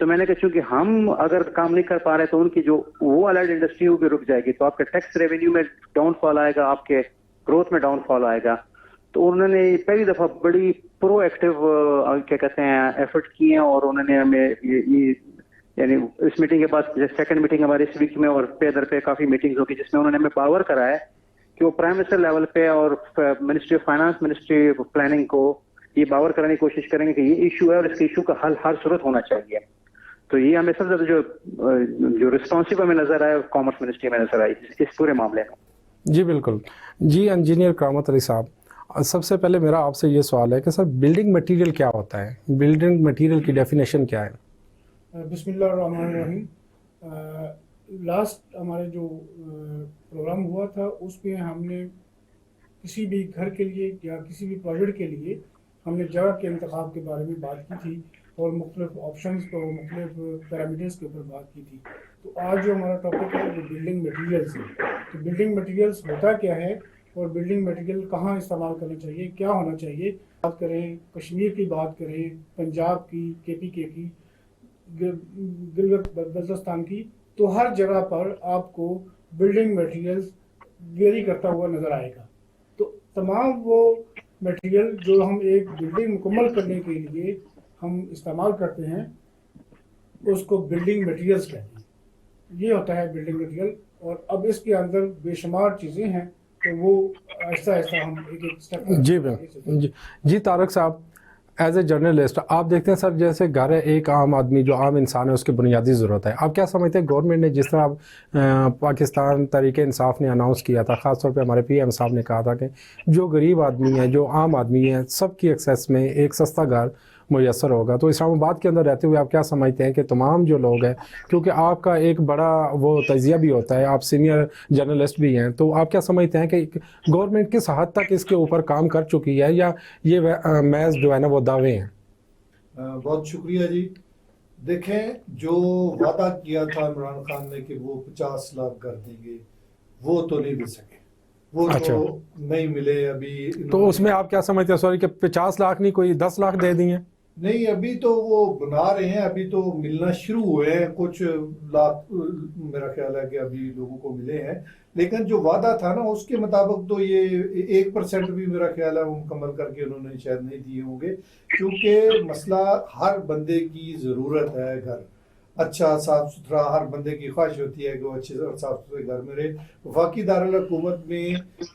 تو میں نے کہا چونکہ ہم اگر کام نہیں کر پا رہے تو ان کی جو وہ الائڈ انڈسٹری وہ بھی رک جائے گی, تو آپ کے ٹیکس ریونیو میں ڈاؤن فال آئے گا, آپ کے گروتھ میں ڈاؤن فال آئے گا. تو انہوں نے پہلی دفعہ بڑی پرو ایکٹیو کیا کہتے ہیں ایفرٹ کیے ہیں, اور انہوں نے ہمیں یعنی اس میٹنگ کے بعد سیکنڈ میٹنگ ہماری اس ویک میں, اور پے در پہ کافی میٹنگز ہوگی جس میں انہوں نے ہمیں پاور کرایا ہے کہ وہ پرائم منسٹر لیول پہ اور ministry of finance, ministry of planning کو یہ باور کرانے کی کوشش کریں گے کہ یہ ایشو ہے اور اس کے ایشو کا حل ہر صورت ہونا چاہیے. تو یہ ہمیں سب سے زیادہ جو ریسپانسو ہمیں نظر آیا کامرس منسٹری میں نظر آئی اس پورے معاملے میں. جی بالکل. جی انجینئر کرامت علی صاحب, سب سے پہلے میرا آپ سے یہ سوال ہے کہ سر بلڈنگ مٹیریل کیا ہوتا ہے, بلڈنگ مٹیریل کی ڈیفینیشن کیا ہے؟ بسم اللہ الرحمن الرحیم. لاسٹ ہمارے جو پروگرام ہوا تھا اس میں ہم نے کسی بھی گھر کے لیے یا کسی بھی پروجیکٹ کے لیے ہم نے جگہ کے انتخاب کے بارے میں بات کی تھی اور مختلف آپشنز پر مختلف پیرامیٹرز کے اوپر بات کی تھی. تو آج جو ہمارا ٹاپک ہے وہ بلڈنگ مٹیریلز ہے. تو بلڈنگ مٹیریلز ہوتا کیا ہے اور بلڈنگ مٹیریل کہاں استعمال کرنا چاہیے, کیا ہونا چاہیے. بات کریں کشمیر کی, بات کریں پنجاب کی, KPK کی, گلگت بلتستان کی, تو ہر جگہ پر آپ کو بلڈنگ مٹیریلز ویری کرتا ہوا نظر آئے گا. تو تمام وہ مٹیریل جو ہم ایک بلڈنگ مکمل کرنے کے لیے ہم استعمال کرتے ہیں اس کو بلڈنگ مٹیریلز کہتے ہیں. یہ ہوتا ہے بلڈنگ مٹیریل. اور اب اس کے اندر بے شمار چیزیں ہیں, تو وہ آہستہ آہستہ ہم ایک ایک اسٹیپ. جی طارق صاحب, ایز اے جرنلسٹ آپ دیکھتے ہیں سر جیسے گھر ہے, ایک عام آدمی جو عام انسان ہے اس کی بنیادی ضرورت ہے. آپ کیا سمجھتے ہیں گورنمنٹ نے جس طرح پاکستان تحریک انصاف نے اناؤنس کیا تھا, خاص طور پہ ہمارے PM صاحب نے کہا تھا کہ جو غریب آدمی ہے, جو عام آدمی ہے, سب کی ایکسیس میں ایک سستا گھر میسر ہوگا, تو اسلام آباد کے اندر رہتے ہوئے آپ کیا سمجھتے ہیں کہ تمام جو لوگ ہیں, کیونکہ آپ کا ایک بڑا وہ تجزیہ بھی ہوتا ہے, آپ سینئر جرنلسٹ بھی ہیں, تو آپ کیا سمجھتے ہیں کہ گورنمنٹ کس حد تک اس کے اوپر کام کر چکی ہے یا یہ محض جو ہے نا وہ دعوے ہیں؟ بہت شکریہ جی. دیکھیں جو وعدہ کیا تھا عمران خان نے کہ وہ 50 لاکھ کر دیں گے, وہ تو نہیں دے سکے, وہ تو نہیں ملے ابھی. تو اس میں آپ کیا سمجھتے ہیں سوری کہ 50 لاکھ نہیں کوئی 10 لاکھ دے دیے؟ نہیں, ابھی تو وہ بنا رہے ہیں, ابھی تو ملنا شروع ہوئے ہیں, کچھ لاکھ میرا خیال ہے کہ ابھی لوگوں کو ملے ہیں. لیکن جو وعدہ تھا نا اس کے مطابق تو یہ 1% بھی میرا خیال ہے وہ مکمل کر کے انہوں نے شاید نہیں دیے ہوں گے, کیونکہ مسئلہ ہر بندے کی ضرورت ہے گھر اچھا صاف ستھرا, ہر بندے کی خواہش ہوتی ہے کہ وہ اچھے اور صاف ستھرے گھر میں رہے. وفاقی دارالحکومت میں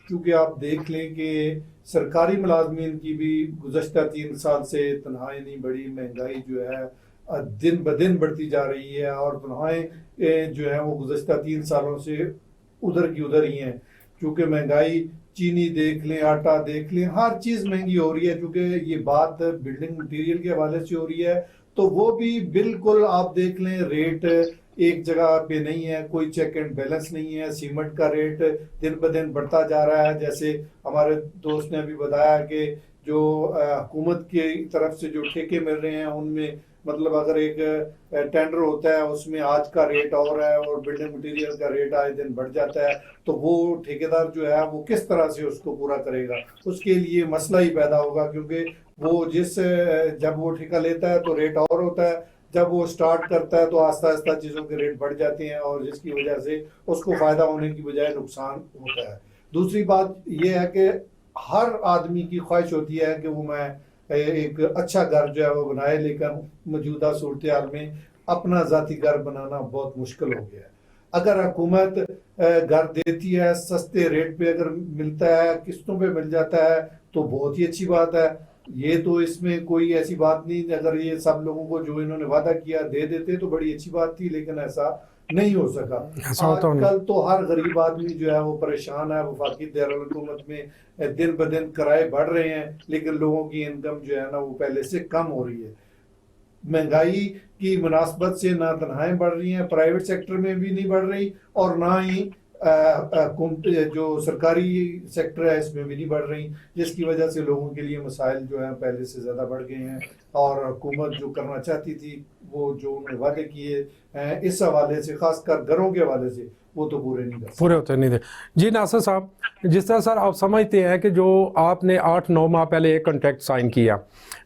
کیونکہ آپ دیکھ لیں کہ سرکاری ملازمین کی بھی گزشتہ 3 سال سے تنخواہیں نہیں بڑھی, مہنگائی جو ہے دن بدن بڑھتی جا رہی ہے, اور تنخواہیں جو ہیں وہ گزشتہ 3 سالوں سے ادھر کی ادھر ہی ہیں, کیونکہ مہنگائی چینی دیکھ لیں, آٹا دیکھ لیں, ہر چیز مہنگی ہو رہی ہے. کیونکہ یہ بات بلڈنگ مٹیریل کے حوالے سے ہو رہی ہے, تو وہ بھی بالکل آپ دیکھ لیں ریٹ ایک جگہ پہ نہیں ہے, کوئی چیک اینڈ بیلنس نہیں ہے. سیمنٹ کا ریٹ دن بدن بڑھتا جا رہا ہے, جیسے ہمارے دوست نے ابھی بتایا کہ جو حکومت کی طرف سے جو ٹھیکے مل رہے ہیں ان میں مطلب اگر ایک ٹینڈر ہوتا ہے اس میں آج کا ریٹ اور ہے اور بلڈنگ مٹیریل کا ریٹ آئے دن بڑھ جاتا ہے, تو وہ ٹھیکیدار جو ہے وہ کس طرح سے اس کو پورا کرے گا؟ اس کے لیے مسئلہ ہی پیدا ہوگا, کیونکہ وہ جب وہ ٹھیکہ لیتا ہے تو ریٹ اور ہوتا ہے, جب وہ سٹارٹ کرتا ہے تو آہستہ آہستہ چیزوں کے ریٹ بڑھ جاتے ہیں, اور جس کی وجہ سے اس کو فائدہ ہونے کی بجائے نقصان ہوتا ہے. دوسری بات یہ ہے کہ ہر آدمی کی خواہش ہوتی ہے کہ وہ میں ایک اچھا گھر جو ہے وہ بنائے, لیکن موجودہ صورتحال میں اپنا ذاتی گھر بنانا بہت مشکل ہو گیا ہے. اگر حکومت گھر دیتی ہے سستے ریٹ پہ, اگر ملتا ہے قسطوں پہ مل جاتا ہے تو بہت ہی اچھی بات ہے. یہ تو اس میں کوئی ایسی بات نہیں, اگر یہ سب لوگوں کو جو انہوں نے وعدہ کیا دے دیتے تو بڑی اچھی بات تھی, لیکن ایسا نہیں ہو سکا. آج کل تو ہر غریب آدمی جو ہے وہ پریشان ہے. وفاقی دارالحکومت میں دن بدن کرائے بڑھ رہے ہیں, لیکن لوگوں کی انکم جو ہے نا وہ پہلے سے کم ہو رہی ہے. مہنگائی کی مناسبت سے نہ تنخواہیں بڑھ رہی ہیں, پرائیویٹ سیکٹر میں بھی نہیں بڑھ رہی, اور نہ ہی جو سرکاری سیکٹر ہے اس میں بھی نہیں بڑھ رہی, جس کی وجہ سے لوگوں کے لیے مسائل جو ہیں پہلے سے زیادہ بڑھ گئے ہیں. اور حکومت جو کرنا چاہتی تھی وہ جو انہوں نے وعدے کیے اس حوالے سے، خاص کر گھروں کے حوالے سے، وہ تو پورے نہیں کر سکتے. پورے ہوتے نہیں تھے. جی ناصر صاحب، جس طرح سر آپ سمجھتے ہیں کہ جو آپ نے 8-9 ماہ پہلے ایک کانٹریکٹ سائن کیا،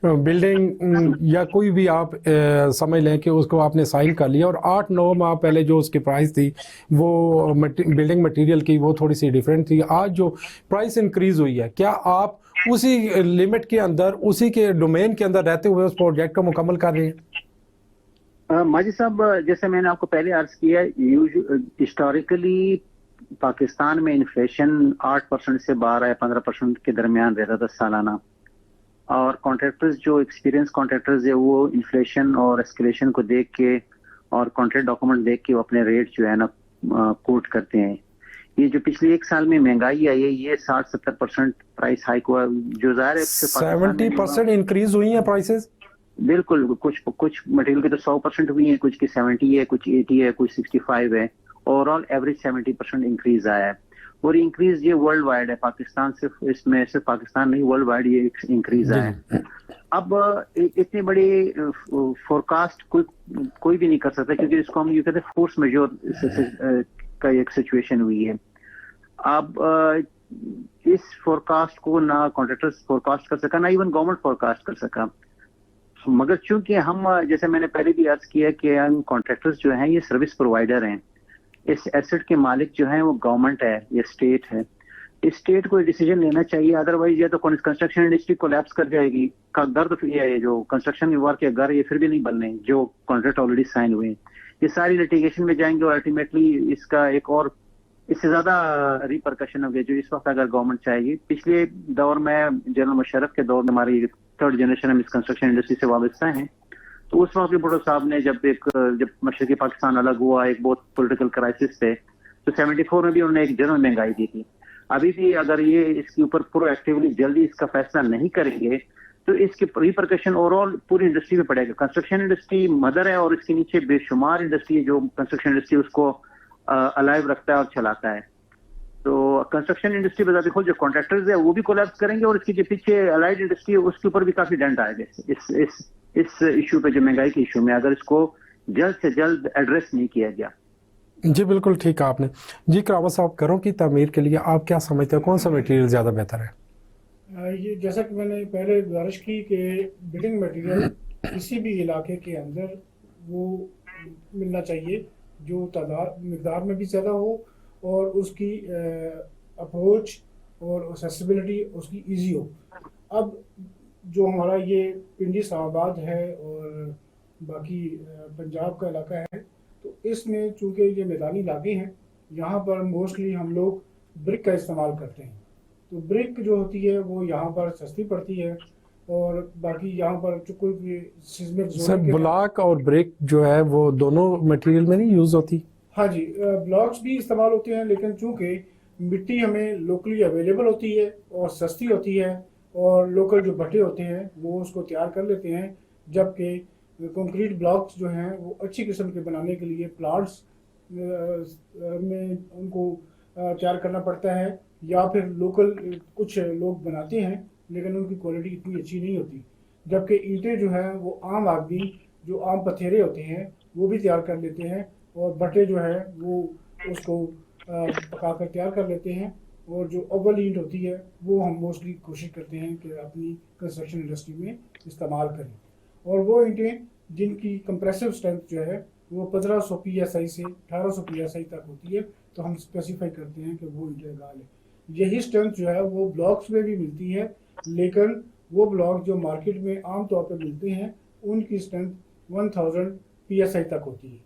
بلڈنگ یا کوئی بھی آپ سمجھ لیں کہ اس کو آپ نے سائن کر لیا، اور 8-9 ماہ پہلے جو اس کی پرائس تھی وہ بلڈنگ مٹیریل کی وہ تھوڑی سی ڈیفرنٹ تھی، آج جو پرائس انکریز ہوئی ہے، کیا آپ اسی لمٹ کے اندر، اسی کے ڈومین کے اندر رہتے ہوئے اس پروجیکٹ کو مکمل کر رہے ہیں؟ ماجد صاحب، جیسے میں نے آپ کو پہلے عرض کیا، ہسٹوریکلی پاکستان میں انفلیشن 8% سے 12 یا 15% کے درمیان رہتا تھا سالانہ، اور کانٹریکٹرز جو ایکسپیرینس کانٹریکٹرز ہے وہ انفلیشن اور اسکیلیشن کو دیکھ کے اور کانٹریکٹ ڈاکومنٹ دیکھ کے وہ اپنے ریٹ جو ہے نا کوٹ کرتے ہیں. یہ جو پچھلے ایک سال میں مہنگائی آئی ہے، یہ 60-70% پرائس ہائک ہوا، جو ظاہر ہے 70% انکریز ہوئی ہیں پرائسز. بالکل. کچھ مٹیریل کی تو 100% ہوئی ہیں، کچھ کی 70 ہے، کچھ 80 ہے، کچھ 65 ہے. اوور آل ایوریج 70% انکریز آیا ہے، اور انکریز یہ ورلڈ وائڈ ہے، پاکستان اس میں صرف پاکستان نہیں، ورلڈ وائڈ یہ انکریز آیا ہے. اب اتنی بڑی فورکاسٹ کوئی بھی نہیں کر سکتا، کیونکہ اس کو ہم یہ کہتے ہیں فورس میجور کا ایک سچویشن ہوئی ہے. اب اس فورکاسٹ کو نہ کانٹریکٹرز فورکاسٹ کر سکا، نہ ایون گورنمنٹ فورکاسٹ کر سکا، مگر چونکہ ہم، جیسے میں نے پہلے بھی عرض کیا کہ ہم کانٹریکٹرز جو ہیں یہ سروس پرووائڈر ہیں. اس ایسٹ کے مالک جو ہیں وہ گورنمنٹ ہے یا اسٹیٹ ہے. اسٹیٹ کو ڈیسیجن لینا چاہیے، ادروائز یا تو کنسٹرکشن انڈسٹری کولیپس کر جائے گی. گھر تو یہ جو کنسٹرکشن ورک کے گھر یہ پھر بھی نہیں بننے جو کانٹریکٹ آلریڈی سائن ہوئے ہیں، یہ ساری لٹیگیشن میں جائیں گے، اور الٹیمیٹلی اس کا ایک اور اس سے زیادہ ریپرکشن ہو گیا جو اس وقت اگر گورنمنٹ چاہے گی. پچھلے دور میں جنرل مشرف کے دور میں ہماری 3rd جنریشن ہم اس کنسٹرکشن انڈسٹری سے وابستہ ہیں، تو اس وقت بھی بھٹو صاحب نے جب مشرقی پاکستان الگ ہوا، ایک بہت پولیٹیکل کرائسس تھے، تو 74 میں بھی انہوں نے ایک جنرل مہنگائی دی تھی. ابھی بھی اگر یہ اس کے اوپر پرو ایکٹیولی جلدی اس کا فیصلہ نہیں کریں گے تو اس کے ریپرکشن اوور آل پوری انڈسٹری میں پڑے گا. کنسٹرکشن انڈسٹری مدر ہے، اور اس کے نیچے بے شمار انڈسٹری ہے جو کنسٹرکشن انڈسٹری اس کو الائیو رکھتا ہے اور چلاتا ہے. تو کنسٹرکشن انڈسٹری بذات خود جو کانٹریکٹرز ہے وہ بھی کولیپس کریں گے، اور اس کی جو پیچھے الائیڈ انڈسٹری ہے اس کے اوپر بھی کافی ڈنٹ آئے گا اس ایشو پہ، جو مہنگائی کے ایشو میں، اگر اس کو جلد سے جلد ایڈریس نہیں کیا گیا. جی بالکل ٹھیک کہا آپ نے. جی کراوت صاحب، گھروں کی تعمیر کے لیے آپ کیا سمجھتے ہیں، کون سا میٹیریل زیادہ بہتر ہے؟ یہ جیسا کہ میں نے پہلے گزارش کی کہ بلڈنگ مٹیریل کسی بھی علاقے کے اندر وہ ملنا چاہیے جو مقدار میں بھی زیادہ ہو، اور اس کی اپروچ اور اسیسیبلٹی اس کی ایزی ہو. اب جو ہمارا یہ پنڈی اسلام آباد ہے اور باقی پنجاب کا علاقہ ہے، تو اس میں چونکہ یہ میدانی علاقے ہیں، یہاں پر موسٹلی ہم لوگ برک کا استعمال کرتے ہیں. تو برک جو ہوتی ہے وہ یہاں پر سستی پڑتی ہے، اور باقی یہاں پر جو کوئی بھی سر بلاک اور بریک جو ہے وہ دونوں مٹیریل میں نہیں یوز ہوتی؟ ہاں جی، بلاکس بھی استعمال ہوتے ہیں، لیکن چونکہ مٹی ہمیں لوکلی اویلیبل ہوتی ہے اور سستی ہوتی ہے، اور لوکل جو بھٹے ہوتے ہیں وہ اس کو تیار کر لیتے ہیں، جبکہ کنکریٹ بلاکس جو ہیں وہ اچھی قسم کے بنانے کے لیے پلانٹس میں ان کو تیار کرنا پڑتا ہے، یا پھر لوکل کچھ لوگ بناتے ہیں لیکن ان کی کوالٹی اتنی اچھی نہیں ہوتی. جبکہ اینٹیں جو ہیں وہ عام آدمی جو عام پتھیرے ہوتے ہیں وہ بھی تیار کر لیتے ہیں، اور بٹے جو ہے وہ اس کو پکا کر تیار کر لیتے ہیں. اور جو اول اینٹ ہوتی ہے وہ ہم موسٹلی کوشش کرتے ہیں کہ اپنی کنسٹرکشن انڈسٹری میں استعمال کریں. اور وہ اینٹیں جن کی کمپریسو اسٹرینتھ جو ہے وہ 1500 PSI سے 1800 PSI تک ہوتی ہے، تو ہم اسپیسیفائی کرتے ہیں کہ وہ اینٹیں لگا لیں. یہی اسٹرینتھ جو ہے وہ بلاکس میں بھی ملتی ہے، لیکن وہ بلاک جو مارکیٹ میں عام طور پہ ملتے ہیں ان کی اسٹرینتھ 1000 PSI تک ہوتی ہے.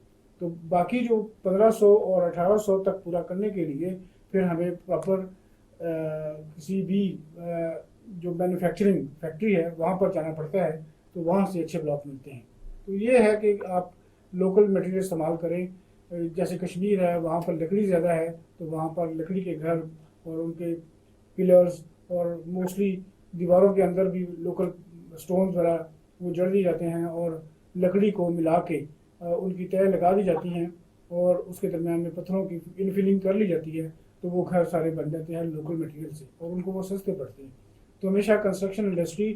تو باقی جو 1500 اور 1800 تک پورا کرنے کے لیے پھر ہمیں پراپر کسی بھی جو مینوفیکچرنگ فیکٹری ہے وہاں پر جانا پڑتا ہے، تو وہاں سے اچھے بلاک ملتے ہیں. تو یہ ہے کہ آپ لوکل مٹیریل استعمال کریں. جیسے کشمیر ہے وہاں پر لکڑی زیادہ ہے، تو وہاں پر لکڑی کے گھر اور ان کے پلرز اور موسٹلی دیواروں کے اندر بھی لوکل سٹونز وغیرہ وہ جڑ دی جاتے ہیں، اور لکڑی کو ملا کے ان کی تہ لگا دی جاتی ہیں، اور اس کے درمیان میں پتھروں کی انفلنگ کر لی جاتی ہے، تو وہ گھر سارے بن جاتے ہیں لوکل مٹیریل سے، اور ان کو وہ سستے پڑتے ہیں. تو ہمیشہ کنسٹرکشن انڈسٹری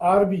RB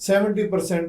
70%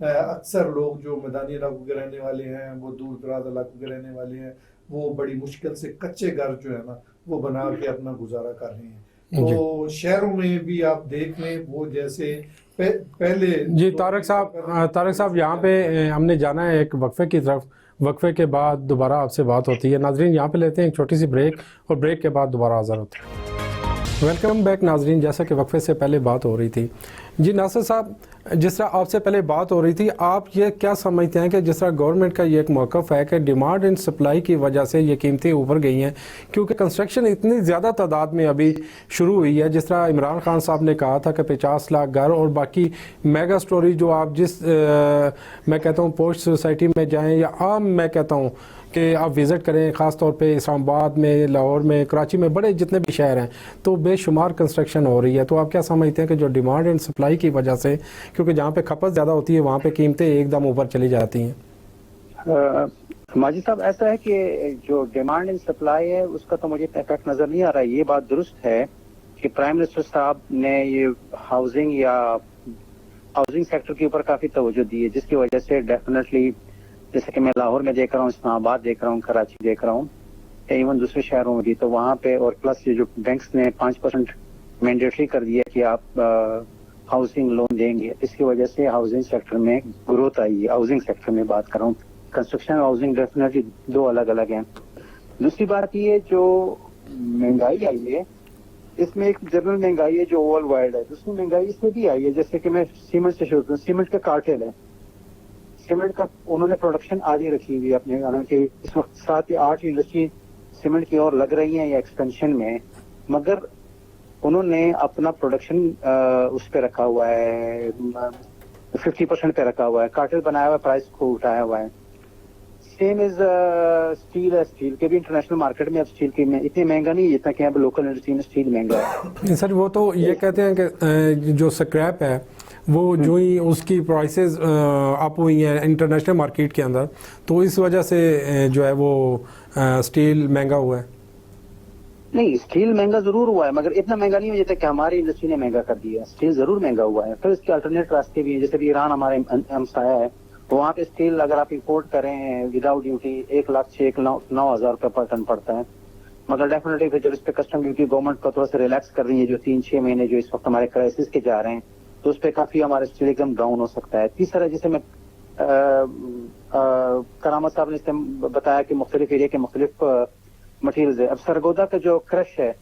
اکثر لوگ جو میدانی علاقوں کے رہنے والے ہیں، وہ دور دراز علاقوں کے رہنے والے ہیں، وہ بڑی مشکل سے کچے گھر جو ہے نا وہ بنا کے اپنا گزارا کر رہے ہیں۔ تو شہروں میں بھی آپ دیکھ لیں وہ جیسے پہلے جی طارق صاحب یہاں پہ ہم نے جانا ہے ایک وقفے کی طرف، وقفے کے بعد دوبارہ آپ سے بات ہوتی ہے۔ ناظرین یہاں پہ لیتے ہیں ایک چھوٹی سی بریک، اور بریک کے بعد دوبارہ حاضر ہوتے ہیں۔ ویلکم بیک ناظرین، جیسا کہ وقفے سے پہلے بات ہو رہی تھی، جی ناصر صاحب جس طرح آپ سے پہلے بات ہو رہی تھی، آپ یہ کیا سمجھتے ہیں کہ جس طرح گورنمنٹ کا یہ ایک موقف ہے کہ ڈیمانڈ اینڈ سپلائی کی وجہ سے یہ قیمتیں اوپر گئی ہیں، کیونکہ کنسٹرکشن اتنی زیادہ تعداد میں ابھی شروع ہوئی ہے، جس طرح عمران خان صاحب نے کہا تھا کہ 50 لاکھ گھر، اور باقی میگا سٹوری جو آپ جس میں کہتا ہوں پوسٹ سوسائٹی میں جائیں یا عام میں کہتا ہوں کہ آپ وزٹ کریں، خاص طور پہ اسلام آباد میں، لاہور میں، کراچی میں، بڑے جتنے بھی شہر ہیں تو بے شمار کنسٹرکشن ہو رہی ہے۔ تو آپ کیا سمجھتے ہیں کہ جو ڈیمانڈ اینڈ سپلائی کی وجہ سے، کیونکہ جہاں پہ کھپت زیادہ ہوتی ہے وہاں پہ قیمتیں ایک دم اوپر چلی جاتی ہیں؟ ماجد صاحب ایسا ہے کہ جو ڈیمانڈ اینڈ سپلائی ہے اس کا تو مجھے افیکٹ نظر نہیں آ رہا ہے۔ یہ بات درست ہے کہ پرائم منسٹر صاحب نے یہ ہاؤسنگ سیکٹر کے اوپر کافی توجہ دی ہے، جس کی وجہ سے ڈیفینیٹلی جیسے کہ میں لاہور میں دیکھ رہا ہوں، اسلام آباد دیکھ رہا ہوں، کراچی دیکھ رہا ہوں، ایون دوسرے شہروں میں بھی، تو وہاں پہ اور پلس یہ جو بینکس نے 5% مینڈیٹری کر دیا کہ آپ ہاؤسنگ لون دیں گے، اس کی وجہ سے ہاؤسنگ سیکٹر میں گروتھ آئی ہے۔ ہاؤسنگ سیکٹر میں بات کر رہا ہوں، کنسٹرکشن اور ہاؤسنگ ڈیفینیٹلی دو الگ الگ ہیں۔ دوسری بات یہ جو مہنگائی آئی ہے، اس میں ایک جنرل مہنگائی ہے جو ورلڈ وائڈ ہے، دوسری مہنگائی اس میں بھی آئی ہے، جیسے کہ میں سیمنٹ سے شروع کروں، سیمنٹ کا کارٹل ہے، سیمنٹ کا انہوں نے پروڈکشن آدھی رکھی ہوئی ہے اپنے، حالانکہ اس وقت 7 یا 8 انڈسٹری سیمنٹ کی اور لگ رہی ہیں یا ایکسپینشن میں، مگر انہوں نے اپنا پروڈکشن اس پہ رکھا ہوا ہے 50% پہ رکھا ہوا ہے، کارٹل بنایا ہوا ہے، پرائس کو اٹھایا ہوا ہے۔ سیم از اسٹیل ہے، اسٹیل کے بھی انٹرنیشنل مارکیٹ میں اب اسٹیل کی اتنی مہنگا نہیں جتنا کہ اب لوکل انڈسٹری میں اسٹیل مہنگا ہے۔ سر وہ تو یہ کہتے ہیں کہ جو سکریپ ہے وہ جو ہی اس کی پرائسز اپ ہوئی ہیں انٹرنیشنل مارکیٹ کے اندر، تو اس وجہ سے جو ہے وہ اسٹیل مہنگا ہوا ہے۔ نہیں، اسٹیل مہنگا ضرور ہوا ہے مگر اتنا مہنگا نہیں ہو جاتا کہ ہماری انڈسٹری نے مہنگا کر دیا ہے۔ اسٹیل ضرور مہنگا ہوا ہے، پھر اس کے الٹرنیٹ راستے بھی ہیں، جیسے کہ ایران ہمارے ہمسایہ ہے، وہاں پہ اسٹیل اگر آپ امپورٹ کریں وداؤٹ ڈیوٹی 1,09,000 روپے پر ٹن پڑتا ہے، مگر ڈیفینیٹلی پھر جب اس پہ کسٹم ڈیوٹی گورنمنٹ کو تھوڑا سا ریلیکس کر رہی ہے، جو 3-6 مہینے جو اس وقت ہمارے کرائسس کے جا رہے ہیں، تو اس پہ کافی ہمارا اسٹیل ایک دم ڈاؤن ہو سکتا ہے۔ تیسرا جیسے میں کرامت صاحب نے اس میں بتایا کہ مختلف ایریا کے مختلف مٹیریلز ہے۔ اب سرگودا کا جو کرش ہے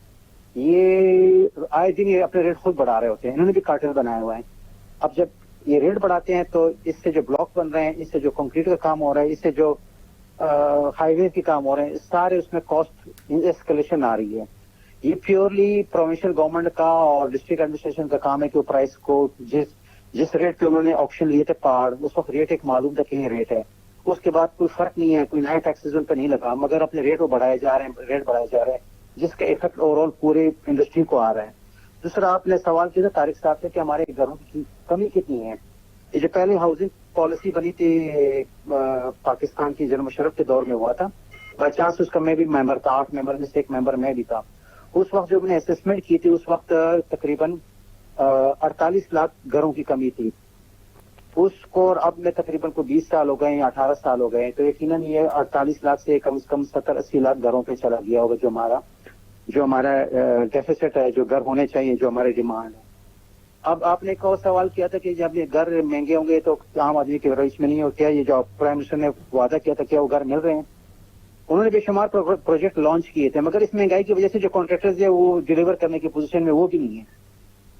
یہ آئے دن یہ اپنے ریٹ خود بڑھا رہے ہوتے ہیں، انہوں نے بھی کارٹل بنایا ہوا ہے۔ اب جب یہ ریٹ بڑھاتے ہیں تو اس سے جو بلاک بن رہے ہیں، اس سے جو کنکریٹ کا کام ہو رہا ہے، اس سے جو ہائی وے کے کام ہو رہے ہیں، سارے اس میں کاسٹ اسکیلیشن آ رہی ہے۔ یہ پیورلی پروونشل گورنمنٹ کا اور ڈسٹرکٹ ایڈمنسٹریشن کا کام ہے کہ وہ پرائس کو جس ریٹ پہ انہوں نے آپشن لیے تھے پہاڑ، اس وقت ریٹ ایک معلوم تھا کہ یہ ریٹ ہے، اس کے بعد کوئی فرق نہیں ہے، کوئی نئے ٹیکسز ان پہ نہیں لگا، مگر اپنے ریٹ کو بڑھائے جا رہے ہیں، ریٹ بڑھائے جا رہے ہیں، جس کا افیکٹ اوور آل پورے انڈسٹری کو آ رہا ہے۔ دوسرا آپ نے سوال کیا تھا طارق صاحب سے کہ ہمارے گھروں کی کمی کتنی ہے۔ یہ جو پہلے ہاؤسنگ پالیسی بنی تھی پاکستان کی جنرل مشرف کے دور میں ہوا تھا، بائی چانس اس کا میں بھی ممبر تھا، 8 ممبر میں سے ایک ممبر میں بھی تھا۔ اس وقت جو میں نے اسسمنٹ کی تھی اس وقت تقریباً 48 لاکھ گھروں کی کمی تھی اس کو، اور اب میں تقریباً کو 20 سال ہو گئے یا 18 سال ہو گئے، تو یقیناً یہ 48 لاکھ سے کم از کم 70-80 لاکھ گھروں پہ چلا گیا ہوگا، جو ہمارا ڈیفیسٹ ہے، جو گھر ہونے چاہیے، جو ہماری ڈیمانڈ ہے۔ اب آپ نے ایک اور سوال کیا تھا کہ جب یہ گھر مہنگے ہوں گے تو عام آدمی کے رویش میں نہیں ہو، کیا یہ جو پرائم منسٹر نے وعدہ کیا تھا کیا وہ گھر مل رہے ہیں؟ انہوں نے بے شمار پروجیکٹ لانچ کیے تھے، مگر اس مہنگائی کی وجہ سے جو کانٹریکٹرز ہیں وہ ڈیلیور کرنے کی پوزیشن میں وہ بھی نہیں ہے۔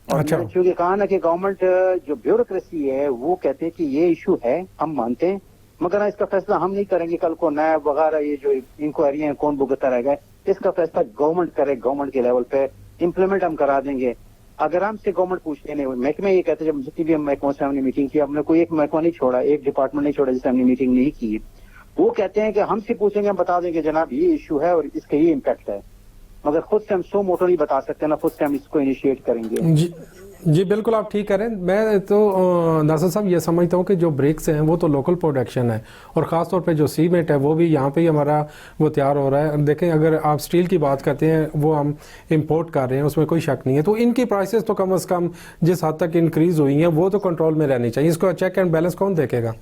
اور میں نے چونکہ کہا نا کہ گورنمنٹ جو بیوروکریسی ہے وہ کہتے ہیں کہ یہ ایشو ہے، ہم مانتے ہیں، مگر اس کا فیصلہ ہم نہیں کریں گے، کل کو نیب وغیرہ یہ جو انکوائری ہیں کون بھگتتا رہے گا، اس کا فیصلہ گورنمنٹ کرے، گورنمنٹ کے لیول پہ امپلیمنٹ ہم کرا دیں گے۔ اگر ہم سے گورنمنٹ پوچھتے نہیں، محکمہ یہ کہتے ہیں، جب جتنی بھی ہم محکموں سے ہم نے میٹنگ کی، ہم نے کوئی ایک محکمہ نہیں چھوڑا، ایک ڈپارٹمنٹ نہیں چھوڑا جس سے ہم نے میٹنگ نہیں کی، وہ کہتے ہیں کہ ہم سے پوچھیں گے ہم بتا دیں گے جناب یہ ایشو ہے اور اس کا یہ امپیکٹ ہے، مگر خود سے ہم سو موٹو نہیں بتا سکتے، نہ خود سے ہم اس کو انیشیٹ کریں گے۔ جی بالکل آپ ٹھیک کہہ رہے ہیں. میں تو ناصر صاحب یہ سمجھتا ہوں کہ جو برکس ہیں وہ تو لوکل پروڈکشن ہے, اور خاص طور پہ جو سیمنٹ ہے وہ بھی یہاں پہ ہی ہمارا وہ تیار ہو رہا ہے. دیکھیں اگر آپ سٹیل کی بات کرتے ہیں وہ ہم امپورٹ کر رہے ہیں, اس میں کوئی شک نہیں ہے, تو ان کی پرائسز تو کم از کم جس حد تک انکریز ہوئی ہیں وہ تو کنٹرول میں رہنی چاہیے. اس کو چیک اینڈ بیلنس کون دیکھے گا؟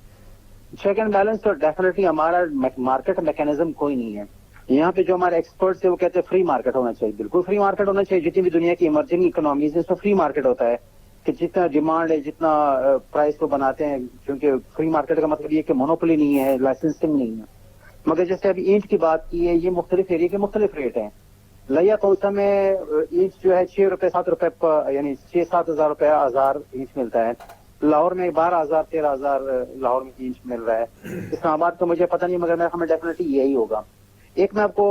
چیک اینڈ بیلنس تو ڈیفینیٹلی ہمارا مارکیٹ میکینزم کوئی نہیں ہے. یہاں پہ جو ہمارے ایکسپرٹس ہیں وہ کہتے ہیں فری مارکیٹ ہونا چاہیے. بالکل فری مارکیٹ ہونا چاہیے. جتنی بھی دنیا کی ایمرجنگ اکنامیز ہے اس میں فری مارکیٹ ہوتا ہے کہ جتنا ڈیمانڈ ہے جتنا پرائس کو بناتے ہیں, کیونکہ فری مارکیٹ کا مطلب یہ کہ مونوپولی نہیں ہے, لائسنسنگ نہیں ہے. مگر جیسے ابھی اینٹ کی بات کی ہے, یہ مختلف ایریا کے مختلف ریٹ ہیں. لیا کوسا میں اینچ جو ہے 6 روپے 7 روپے یعنی 6-7 ہزار روپے ہزار اینچ ملتا ہے. لاہور میں 12,000 13,000 لاہور میں اینچ مل رہا ہے. اسلام آباد تو مجھے پتہ نہیں, مگر میرا ہمیں ڈیفینیٹلی یہی ہوگا. ایک میں آپ کو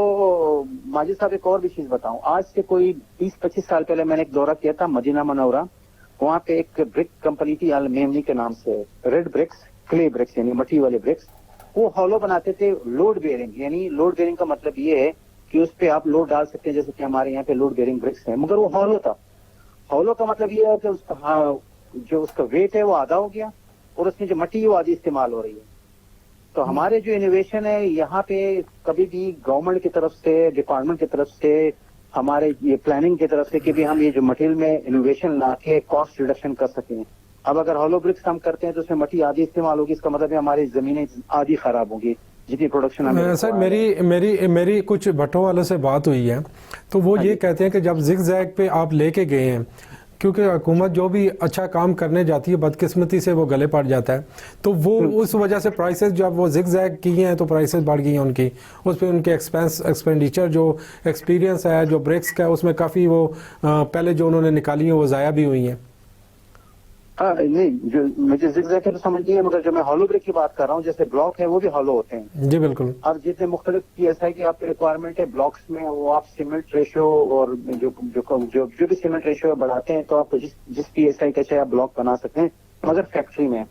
ماجد صاحب ایک اور بھی چیز بتاؤں. آج سے کوئی 20-25 سال پہلے میں نے ایک دورہ کیا تھا مدینہ منورہ. وہاں پہ ایک برک کمپنی تھی المیمنی کے نام سے, ریڈ برکس, کلے برکس یعنی مٹی والے برکس. وہ ہالو بناتے تھے لوڈ بیئرنگ. یعنی لوڈ بیئرنگ کا مطلب یہ ہے کہ اس پہ آپ لوڈ ڈال سکتے ہیں, جیسے کہ ہمارے یہاں پہ لوڈ بیئرنگ برکس ہیں, مگر وہ ہالو تھا. ہالو کا مطلب یہ ہے کہ اس کا جو اس کا ویٹ ہے وہ آدھا ہو گیا اور اس میں جو مٹی ہے وہ آدھی استعمال ہو رہی ہے. تو ہمارے جو انوویشن ہے یہاں پہ کبھی بھی گورنمنٹ کی طرف سے, ڈپارٹمنٹ کی طرف سے, ہمارے یہ پلاننگ کی طرف سے کہ بھی ہم یہ جو مٹیریل میں انوویشن لا کے کاسٹ ریڈکشن کر سکیں. اب اگر ہالو برکس ہم کرتے ہیں تو اس میں مٹی آدھی استعمال ہوگی, اس کا مطلب ہے ہماری زمینیں آدھی خراب ہوں گی جتنی پروڈکشن ہمیں. سر میری کچھ بھٹوں والوں سے بات ہوئی ہے تو وہ یہ کہتے ہیں کہ جب زگ زیگ پہ آپ لے کے گئے ہیں, کیونکہ حکومت جو بھی اچھا کام کرنے جاتی ہے بدقسمتی سے وہ گلے پڑ جاتا ہے, تو وہ اس وجہ سے پرائسز جب وہ زگ زیگ کی ہیں تو پرائسز بڑھ گئی ہیں ان کی. اس پہ ان کے ایکسپینڈیچر جو ایکسپیرینس ہے جو بریکس کا اس میں کافی وہ پہلے جو انہوں نے نکالی ہیں وہ ضائع بھی ہوئی ہیں. نہیں, جو مجھے زگ زیگ تو سمجھ نہیں ہے, مگر جو میں ہالو برک کی بات کر رہا ہوں جیسے بلاک ہے وہ بھی ہالو ہوتے ہیں. جی بالکل. اب جتنے مختلف پی ایس آئی کی آپ کی ریکوائرمنٹ ہے بلاکس میں, وہ آپ سیمنٹ ریشو اور جو بھی سیمنٹ ریشو بڑھاتے ہیں تو آپ جس پی ایس آئی کا چاہے آپ بلاک بنا سکتے ہیں, مگر فیکٹری میں.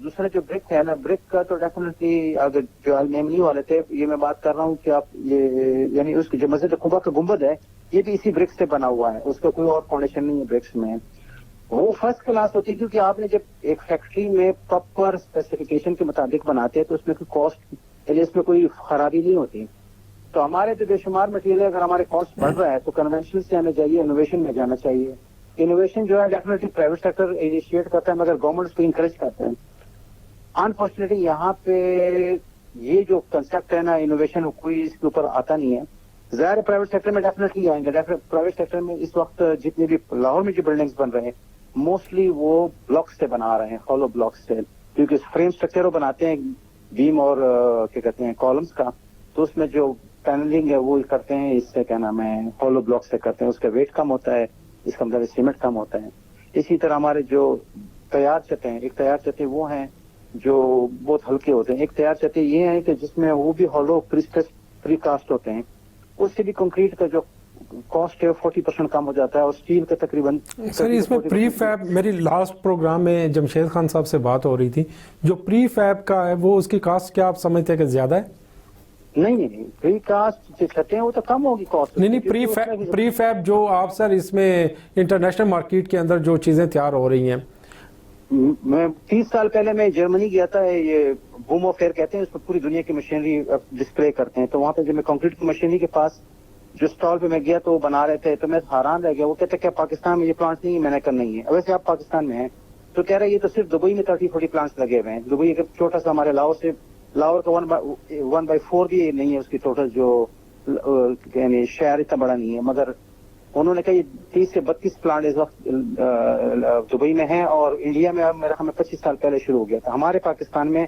دوسرا جو برک ہے نا, برک کا تو ڈیفینیٹلی اگر جو المیمنی والے تھے, یہ میں بات کر رہا ہوں کہ آپ یہ یعنی اس کی جو مسجد قباء کا گنبد ہے یہ بھی اسی برک سے بنا ہوا ہے, اس کا کوئی اور فاؤنڈیشن نہیں ہے برکس میں. وہ فرسٹ کلاس ہوتی ہے کیونکہ آپ نے جب ایک فیکٹری میں پراپر اسپیسیفکیشن کے مطابق بناتے ہیں تو اس میں کوئی کاسٹ یعنی اس میں کوئی خرابی نہیں ہوتی. تو ہمارے جو بے شمار مٹیریل اگر ہمارے کاسٹ بڑھ رہا ہے تو کنونشنل سے ہمیں چاہیے انوویشن میں جانا چاہیے. انوویشن جو ہے ڈیفینیٹلی پرائیویٹ سیکٹر انیشیٹ کرتا ہے, مگر گورنمنٹ اس کو انکریج کرتا ہے. انفارچونیٹلی یہاں پہ یہ جو کنسپٹ ہے نا انوویشن کوئی اس کے اوپر آتا نہیں ہے. ظاہر پرائیویٹ سیکٹر میں ڈیفینیٹلی آئیں گے. پرائیویٹ سیکٹر میں اس وقت جتنے بھی لاہور میں جو بلڈنگز بن رہے ہیں موسٹلی وہ بلاکس سے بنا رہے ہیں, ہالو بلاکس سے, کیونکہ فریم اسٹرکچر وہ بناتے ہیں بیم اور کیا کہتے ہیں کالمس کا, تو اس میں جو پینلنگ ہے وہ کرتے ہیں اس سے کیا نام ہے ہالو بلاک سے کرتے ہیں. اس کا ویٹ کم ہوتا ہے, اس کا مطلب سیمنٹ کم ہوتا ہے. اسی طرح ہمارے جو تیار چتیں ہیں, ایک تیار چتیں وہ ہیں جو بہت ہلکے ہوتے ہیں, ایک تیار چتیں یہ ہیں کہ جس میں وہ بھی ہالو پری کاسٹ ہوتے ہیں. اس سے بھی کنکریٹ کا جو کاسٹ ہے 40% کم ہو جاتا ہے اور اسٹیل کا تقریباً. سر اس میں پری فیب, میری لاسٹ پروگرام میں جمشید خان صاحب سے بات ہو رہی تھی, جو پری فیب کا ہے وہ اس کی کاسٹ کیا آپ سمجھتے ہیں کہ زیادہ ہے؟ نہیں, پری کاسٹ جو چھتے ہیں وہ تو کم ہوگی کاسٹ. نہیں, پری فیب جو آپ سر اس میں انٹرنیشنل مارکیٹ کے اندر جو چیزیں تیار ہو رہی ہیں. میں 30 سال پہلے میں جرمنی گیا تھا, یہ بومو فیئر کہتے ہیں, اس میں پوری دنیا کی مشینری ڈسپلے کرتے ہیں. تو وہاں پہ جب میں کنکریٹ کی مشینری کے پاس جو اسٹال پہ میں گیا تو وہ بنا رہے تھے تو میں حیران رہ گیا. وہ کہتے کہ پاکستان میں یہ پلانٹ نہیں ہے, میں نے کہا نہیں ہے. ویسے آپ پاکستان میں ہیں تو کہہ رہے یہ تو صرف دبئی میں 30-40 پلانٹس لگے ہوئے ہیں. دبئی ایک چھوٹا سا ہمارے لاہور کا 1/4 بھی نہیں ہے اس کی ٹوٹل جو یعنی شہر اتنا بڑا نہیں ہے. مگر انہوں نے کہا یہ 30 سے 32 پلانٹ اس وقت دبئی میں ہیں, اور انڈیا میں میرا ہمیں 25 سال پہلے شروع ہو گیا تھا. ہمارے پاکستان میں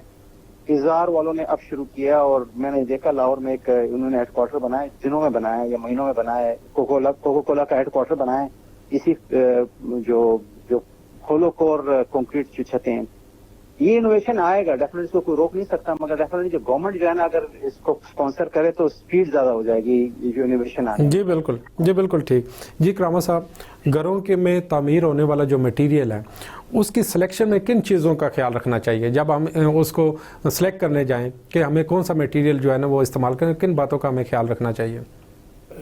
اظہار والوں نے اب شروع کیا, اور میں نے دیکھا لاہور میں ایک انہوں نے ہیڈ کوارٹر بنایا, دنوں میں بنایا یا مہینوں میں بنایا. کوکو کولا کا ہیڈ کوارٹر بنایا اسی جو ہولو کور کنکریٹ جو چھتیں ہیں. یہ انوویشن آئے گا ڈیفینیٹلی, اس کو کوئی روک نہیں سکتا, مگر ڈیفینیٹلی جو گورنمنٹ جو ہے نا اگر اس کو اسپانسر کرے تو اسپیڈ زیادہ ہو جائے گی یہ جو انوویشن آئے. جی بالکل, جی بالکل ٹھیک. جی کرامہ صاحب, گھروں کے میں تعمیر ہونے والا جو مٹیریل ہے اس کی سلیکشن میں کن چیزوں کا خیال رکھنا چاہیے جب ہم اس کو سلیکٹ کرنے جائیں کہ ہمیں کون سا مٹیریل جو ہے نا وہ استعمال کریں, کن باتوں کا ہمیں خیال رکھنا چاہیے؟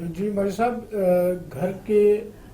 جی ماجد صاحب, گھر کے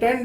10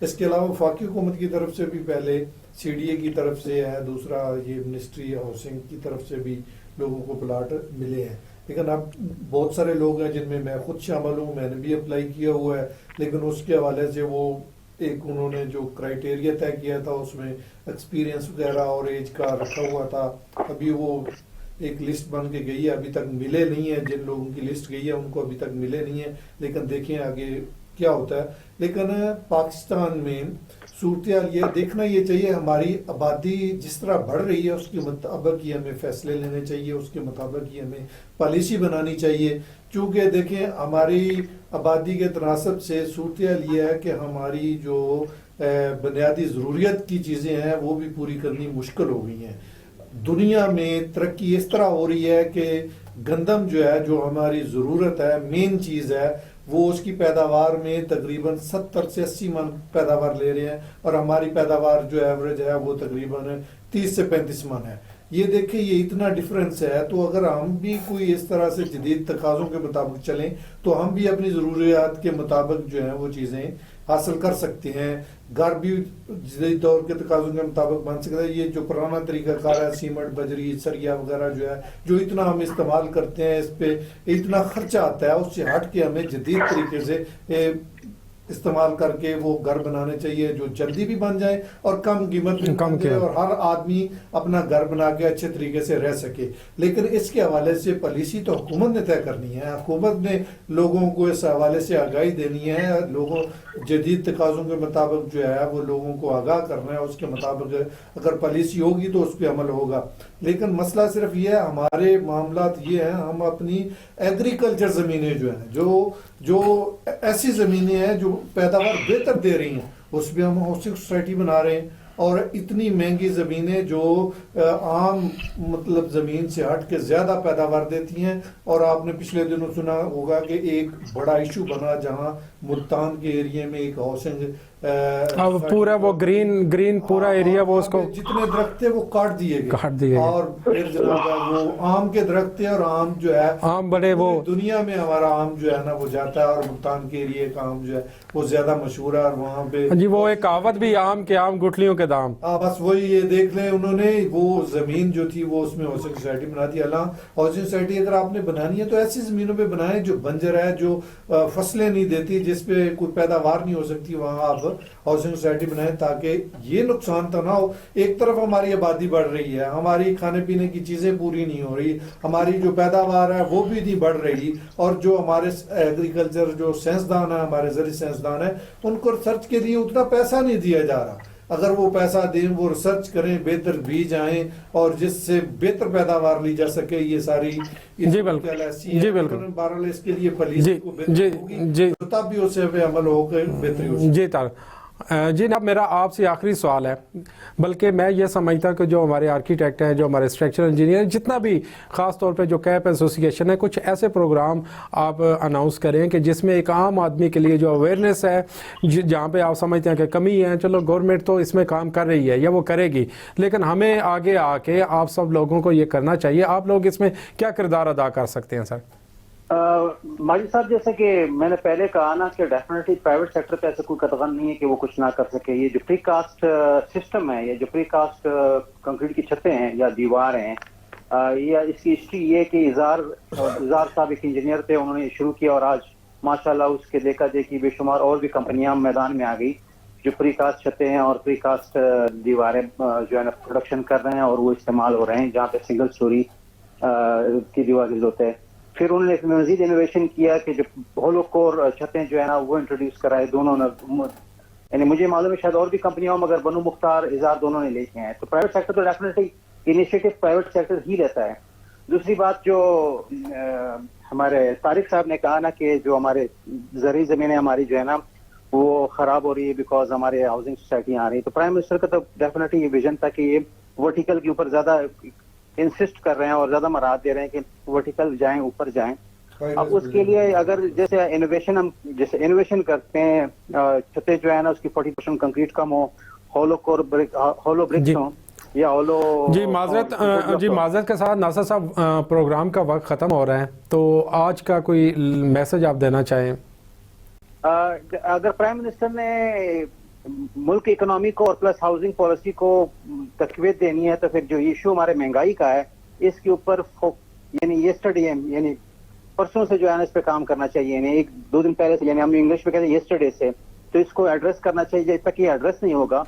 اس کے علاوہ وفاقی حکومت کی طرف سے بھی پہلے CDA کی طرف سے ہے, دوسرا یہ منسٹری ہاؤسنگ کی طرف سے بھی لوگوں کو پلاٹ ملے ہیں. لیکن اب بہت سارے لوگ ہیں جن میں خود شامل ہوں, میں نے بھی اپلائی کیا ہوا ہے, لیکن اس کے حوالے سے وہ ایک انہوں نے جو کرائٹیریا طے کیا تھا اس میں ایکسپیرینس وغیرہ اور ایج کا رکھا ہوا تھا. ابھی وہ ایک لسٹ بن کے گئی ہے, ابھی تک ملے نہیں ہے. جن لوگوں کی لسٹ گئی ہے ان کو ابھی تک ملے نہیں ہے, لیکن دیکھیں آگے کیا ہوتا ہے. لیکن پاکستان میں صورتحال یہ دیکھنا یہ چاہیے, ہماری آبادی جس طرح بڑھ رہی ہے اس کے مطابق ہی ہمیں فیصلے لینے چاہیے, اس کے مطابق ہی ہمیں پالیسی بنانی چاہیے. چونکہ دیکھیں ہماری آبادی کے تناسب سے صورتحال یہ ہے کہ ہماری جو بنیادی ضروریت کی چیزیں ہیں وہ بھی پوری کرنی مشکل ہو گئی ہیں. دنیا میں ترقی اس طرح ہو رہی ہے کہ گندم جو ہے, جو ہماری ضرورت ہے, مین چیز ہے, وہ اس کی پیداوار میں تقریباً 70 سے 80 من پیداوار لے رہے ہیں, اور ہماری پیداوار جو ایوریج ہے وہ تقریباً 30 سے 35 من ہے. یہ دیکھیں یہ اتنا ڈیفرنس ہے. تو اگر ہم بھی کوئی اس طرح سے جدید تقاضوں کے مطابق چلیں تو ہم بھی اپنی ضروریات کے مطابق جو ہیں وہ چیزیں حاصل کر سکتے ہیں. گھر بھی جدید دور کے تقاضوں کے مطابق بن سکتا ہے. یہ جو پرانا طریقہ کار ہے, سیمنٹ, بجری, سریا وغیرہ جو ہے, جو اتنا ہم استعمال کرتے ہیں, اس پہ اتنا خرچہ آتا ہے, اس سے ہٹ کے ہمیں جدید طریقے سے استعمال کر کے وہ گھر بنانے چاہیے جو جلدی بھی بن جائیں اور کم قیمت میں بن جائے, اور ہر آدمی اپنا گھر بنا کے اچھے طریقے سے رہ سکے. لیکن اس کے حوالے سے پالیسی تو حکومت نے طے کرنی ہے. حکومت نے لوگوں کو اس حوالے سے آگاہی دینی ہے, لوگوں جدید تقاضوں کے مطابق جو ہے وہ لوگوں کو آگاہ کرنا ہے. اس کے مطابق اگر پالیسی ہوگی تو اس پہ عمل ہوگا. لیکن مسئلہ صرف یہ ہے, ہمارے معاملات یہ ہیں, ہم اپنی ایگریکلچر زمینیں جو ہیں, جو ایسی زمینیں ہیں جو پیداوار بہتر دے رہی ہیں, اس پہ ہم ہاؤسنگ سوسائٹی بنا رہے ہیں. اور اتنی مہنگی زمینیں جو عام مطلب زمین سے ہٹ کے زیادہ پیداوار دیتی ہیں. اور آپ نے پچھلے دنوں سنا ہوگا کہ ایک بڑا ایشو بنا جہاں ملتان کے ایریے میں ایک ہاؤسنگ پورا وہ گرین پورا ایریا, وہ اس کو جتنے درخت تھے وہ کاٹ دیے گئے, اور پھر جناب وہ آم کے درخت تھے, اور آم جو ہے آم بڑے وہ دنیا میں ہمارا آم جو ہے نا وہ جاتا ہے, اور ملتان کے ایریے کا آم جو ہے وہ زیادہ مشہور ہے. اور وہاں پہ جی وہ ایک کہاوت بھی, آم کے آم گٹھلیوں کے دام. بس وہی یہ دیکھ لیں, انہوں نے وہ زمین جو تھی وہ اس میں ہاؤسنگ سوسائٹی بنا دی. ہاؤسنگ سوسائٹی اگر آپ نے بنانی ہے تو ایسی زمینوں پہ بنائیں جو بنجر ہے, جو فصلیں نہیں دیتی, جس پہ کوئی پیداوار نہیں ہو سکتی, وہاں آپ ہاؤسنگ سوسائٹی بنائیں تاکہ یہ نقصان تو نہ ہو. ایک طرف ہماری آبادی بڑھ رہی ہے, ہماری کھانے پینے کی چیزیں پوری نہیں ہو رہی, ہماری جو پیداوار ہے وہ بھی نہیں بڑھ رہی, اور جو ہمارے ایگریکلچر جو سائنسدان ہیں, ہمارے زرعی سائنسدان ہیں, ان کو ریسرچ کے لیے اتنا پیسہ نہیں دیا جا رہا. اگر وہ پیسہ دیں, وہ ریسرچ کریں, بہتر بیج آئیں, اور جس سے بہتر پیداوار لی جا سکے, یہ ساری جی بالکل, جی بالکل, بہرحال اس کے لیے پالیسی کو بہتر ہوگی, تب بھی اسے پہ عمل ہو کے بہتری ہو سکے. جی جی اب میرا آپ سے آخری سوال ہے, بلکہ میں یہ سمجھتا ہوں کہ جو ہمارے آرکیٹیکٹ ہیں, جو ہمارے اسٹرکچرل انجینئر ہیں, جتنا بھی خاص طور پہ جو کیپ ایسوسیشن ہے, کچھ ایسے پروگرام آپ اناؤنس کریں کہ جس میں ایک عام آدمی کے لیے جو اویئرنیس ہے, جہاں پہ آپ سمجھتے ہیں کہ کمی ہے, چلو گورنمنٹ تو اس میں کام کر رہی ہے یا وہ کرے گی, لیکن ہمیں آگے آ کے آپ سب لوگوں کو یہ کرنا چاہیے. آپ لوگ اس میں کیا کردار ادا کر سکتے ہیں سر؟ ماجد صاحب, جیسے کہ میں نے پہلے کہا نا کہ ڈیفینیٹلی پرائیویٹ سیکٹر پہ ایسا کوئی قدغن نہیں ہے کہ وہ کچھ نہ کر سکے. یہ جو پری کاسٹ سسٹم ہے, یا جو پری کاسٹ کنکریٹ کی چھتیں ہیں یا دیوار ہیں, یہ اس کی ہسٹری یہ کہ اظہار صاحب ایک انجینئر تھے, انہوں نے شروع کیا, اور آج ماشاءاللہ اس کے دیکھا دیکھی بے شمار اور بھی کمپنیاں میدان میں آ گئی جو پری کاسٹ چھتیں ہیں اور پری کاسٹ دیواریں جو ہے نا پروڈکشن کر رہے ہیں, اور وہ استعمال ہو رہے ہیں جہاں پہ سنگل سٹوری کی دیوار ہوتے ہیں. پھر انہوں نے مزید انوویشن کیا کہ جو ہولو کور چھتیں جو ہے نا وہ انٹروڈیوس کرائے دونوں نے, یعنی مجھے معلوم ہے شاید اور بھی کمپنیوں مگر بنو مختار, اظہار دونوں نے لے کے ہیں. تو پرائیویٹ سیکٹر تو ڈیفینیٹلی انیشیٹو پرائیویٹ سیکٹر ہی لیتا ہے. دوسری بات جو ہمارے طارق صاحب نے کہا نا کہ جو ہمارے زرعی زمینیں ہماری جو ہے نا وہ خراب ہو رہی ہے بیکاز ہمارے ہاؤسنگ سوسائٹیاں آ رہی ہیں, تو پرائم منسٹر کا تو ڈیفینیٹلی یہ ویژن تھا کہ یہ ورٹیکل کے اوپر زیادہ انسسٹ کر رہے ہیں اور زیادہ مراد دے رہے ہیں کہ ورٹیکل جائیں, اوپر جائیں. اب اس کے لیے اگر جیسے انوویشن کرتے ہیں, چھتیں جو ہے نا اس کی 40% کنکریٹ کم ہو, ہولو برکس ہوں یا ہولو. جی معذرت کے ساتھ ناصر صاحب, پروگرام کا وقت ختم ہو رہا ہے, تو آج کا کوئی میسج آپ دینا چاہیں؟ اگر پرائم منسٹر نے ملک کی اکنامی کو اور پلس ہاؤسنگ پالیسی کو تقویت دینی ہے تو پھر جو ایشو ہمارے مہنگائی کا ہے اس کے اوپر یعنی یسٹرڈے یعنی پرسوں سے جو ہے نا اس پہ کام کرنا چاہیے, یعنی 1-2 دن پہلے سے, یعنی ہم انگلش میں کہتے ہیں یسٹرڈے سے, تو اس کو ایڈریس کرنا چاہیے. جب تک یہ ایڈریس نہیں ہوگا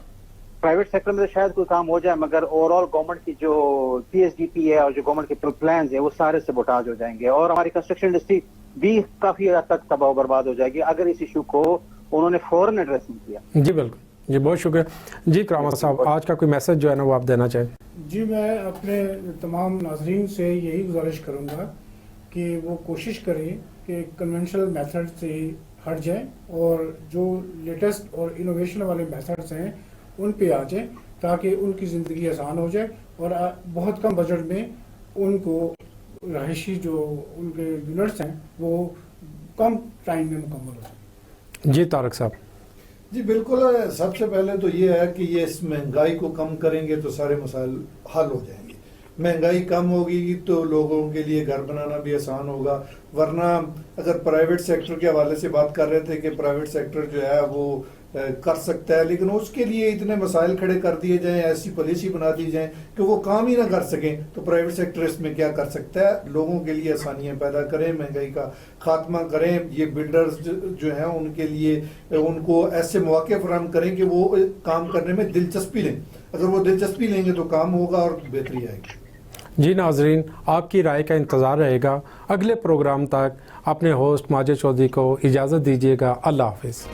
پرائیویٹ سیکٹر میں تو شاید کوئی کام ہو جائے, مگر اوور آل گورنمنٹ کی جو پی ایس ڈی پی ہے اور جو گورنمنٹ کے پلانز ہیں وہ سارے سبوٹاج ہو جائیں گے, اور ہماری کنسٹرکشن انڈسٹری بھی کافی حد تک تباہ و برباد ہو جائے گی اگر اس ایشو کو انہوں نے فوراً ایڈریس نہیں کیا. جی بالکل, جی بہت شکریہ. جی کرامت صاحب, آج کا کوئی میسج جو ہے نا وہ آپ دینا چاہیں؟ جی میں اپنے تمام ناظرین سے یہی گزارش کروں گا کہ وہ کوشش کریں کہ کنونشنل میتھڈ سے ہٹ جائیں اور جو لیٹسٹ اور انوویشن والے میتھڈز ہیں ان پہ آ جائیں تاکہ ان کی زندگی آسان ہو جائے اور بہت کم بجٹ میں ان کو رہائشی جو ان کے یونٹس ہیں وہ کم ٹائم میں مکمل ہو جائیں. جی طارق صاحب. جی بالکل, سب سے پہلے تو یہ ہے کہ یہ اس مہنگائی کو کم کریں گے تو سارے مسائل حل ہو جائیں گے. مہنگائی کم ہوگی تو لوگوں کے لیے گھر بنانا بھی آسان ہوگا, ورنہ اگر پرائیویٹ سیکٹر کے حوالے سے بات کر رہے تھے کہ پرائیویٹ سیکٹر جو ہے وہ کر سکتا ہے, لیکن اس کے لیے اتنے مسائل کھڑے کر دیے جائیں, ایسی پالیسی بنا دی جائیں کہ وہ کام ہی نہ کر سکیں, تو پرائیویٹ سیکٹر اس میں کیا کر سکتا ہے؟ لوگوں کے لیے آسانیاں پیدا کریں, مہنگائی کا خاتمہ کریں, یہ بلڈرز جو ہیں ان کے لیے ان کو ایسے مواقع فراہم کریں کہ وہ کام کرنے میں دلچسپی لیں. اگر وہ دلچسپی لیں گے تو کام ہوگا اور بہتری آئے گی. جی ناظرین, آپ کی رائے کا انتظار رہے گا. اگلے پروگرام تک اپنے ہوسٹ ماجد چودھری کو اجازت دیجیے گا. اللہ حافظ.